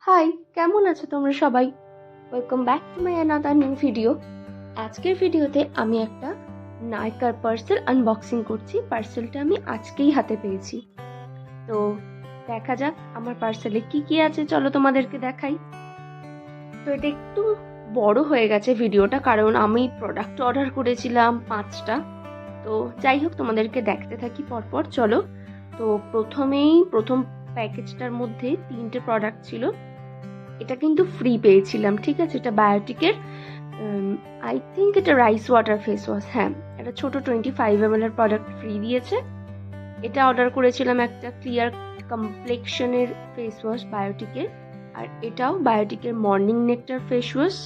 High, কেমন আছো তোমরা সবাই? Welcome back to my another new video. আজকের ভিডিওতে আমি একটা নাইকার পার্সেল আনবক্সিং করছি। পার্সেলটা আমি আজকেই হাতে পেয়েছি। তো দেখা যাক আমার পার্সেলে কি কি আছে, চলো তোমাদেরকে দেখাই। তো এটা একটু বড় হয়ে গেছে ভিডিওটা, কারণ আমি প্রোডাক্ট অর্ডার করেছিলাম 5টা। তো যাই হোক, তোমাদেরকে দেখতে থাকি পরপর, চলো। তো প্রথম প্যাকেজটার মধ্যে 3টে প্রোডাক্ট ছিল। এটা কিন্তু ফ্রি পেয়েছিলাম, ঠিক আছে? এটা বায়োটিকের আই থিঙ্ক এটা রাইস ওয়াটার ফেস ওয়াশ। হ্যাঁ, এটা ছোট 25 ml এর প্রোডাক্ট ফ্রি দিয়েছে। এটা অর্ডার করেছিলাম একটা ক্লিয়ার কমপ্লেক্সনের ফেস ওয়াশ বায়োটিকের, আর এটাও বায়োটিকের মর্নিং নেকটার ফেস ওয়াশ।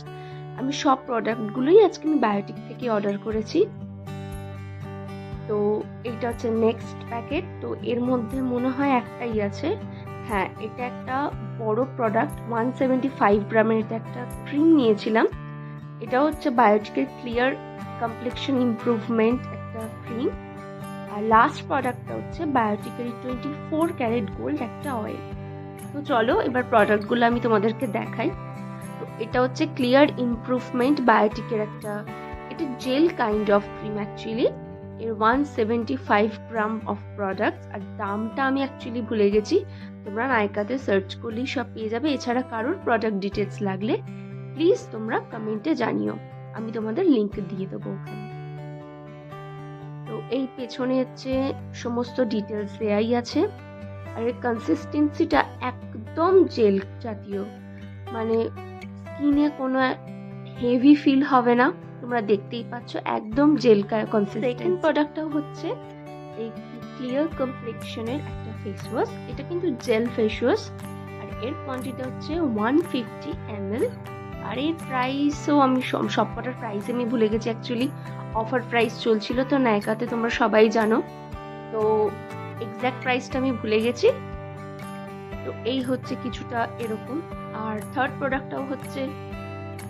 আমি সব প্রোডাক্টগুলোই আজকে আমি বায়োটিক থেকে অর্ডার করেছি। তো এইটা হচ্ছে নেক্সট প্যাকেট। তো এর মধ্যে মনে হয় একটাই আছে। হ্যাঁ, এটা একটা বড় প্রোডাক্ট, 175 গ্রামের। এটা একটা ক্রিম নিয়েছিলাম। এটা হচ্ছে বায়োটিকের ক্লিয়ার কমপ্লেক্সন ইমপ্রুভমেন্ট একটা ক্রিম। আর লাস্ট প্রোডাক্টটা হচ্ছে বায়োটিকের 24 ক্যারেট গোল্ড একটা অয়েল। তো চলো এবার প্রোডাক্টগুলো আমি তোমাদেরকে দেখাই। তো এটা হচ্ছে ক্লিয়ার ইমপ্রুভমেন্ট বায়োটিকের একটা, এটা gel kind of cream actually. এর 175 গ্রাম অফ প্রোডাক্টস। আর দামটা আমি অ্যাকচুয়ালি ভুলে গেছি, তোমরা নাইকাতে সার্চ করলেই সব পেয়ে যাবে। এছাড়া কারোর প্রোডাক্ট ডিটেলস লাগলে প্লিজ তোমরা কমেন্টে জানিও, আমি তোমাদের লিংক দিয়ে দেবো ওখানে। তো এই পেছনে হচ্ছে সমস্ত ডিটেলস দেয়াই আছে। আর এর কনসিস্টেন্সিটা একদম জেল জাতীয়, মানে স্কিনে কোনো হেভি ফিল হবে না। তোমরা দেখতেই পাচ্ছ একদম জেল কনসিস্টেন্সি। সেকেন্ড প্রোডাক্টটাও হচ্ছে এই ক্লিয়ার কমপ্লেক্সনের একটা ফেস ওয়াশ। এটা কিন্তু জেল ফেস ওয়াশ, আর এর কোয়ান্টিটি হচ্ছে 150 ml। আর এর প্রাইসও আমি সবকটার প্রাইস আমি ভুলে গেছি অ্যাকচুয়ালি। অফার প্রাইস চলছিল তো নাইকাতে, তোমরা সবাই জানো। তো এক্স্যাক্ট প্রাইসটা আমি ভুলে গেছি। তো এই হচ্ছে কিছুটা এরকম। আর থার্ড প্রোডাক্টটাও হচ্ছে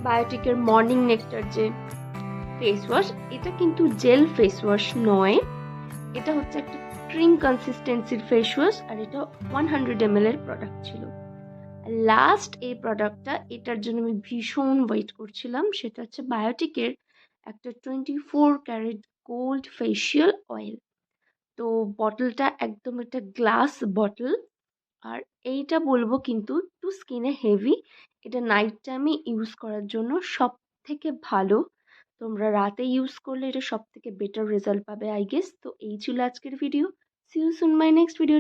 বায়োটিকের মর্নিং নেকটার যে ফেস ওয়াশ। এটা কিন্তু জেল ফেস ওয়াশ নয়, এটা হচ্ছে একটা ক্রিম কনসিস্টেন্সির ফেস ওয়াশ। আর এটা 100 ml এর প্রোডাক্ট ছিল। লাস্ট এই প্রোডাক্টটা, এটার জন্য আমি ভীষণ ওয়েট করছিলাম। সেটা হচ্ছে বায়োটিকের একটা 24 ক্যারেট গোল্ড ফেসিয়াল অয়েল। তো বটলটা একদম একটা গ্লাস বটল। আর এইটা বলবো কিন্তু একটু স্কিনে হেভি। এটা নাইট টাইমে ইউজ করার জন্য সব থেকে ভালো। তোমরা রাতে ইউজ করলে এটা সব থেকে বেটার রেজাল্ট পাবে আই গেস। তো এই ছিল আজকের video. See you soon my next video.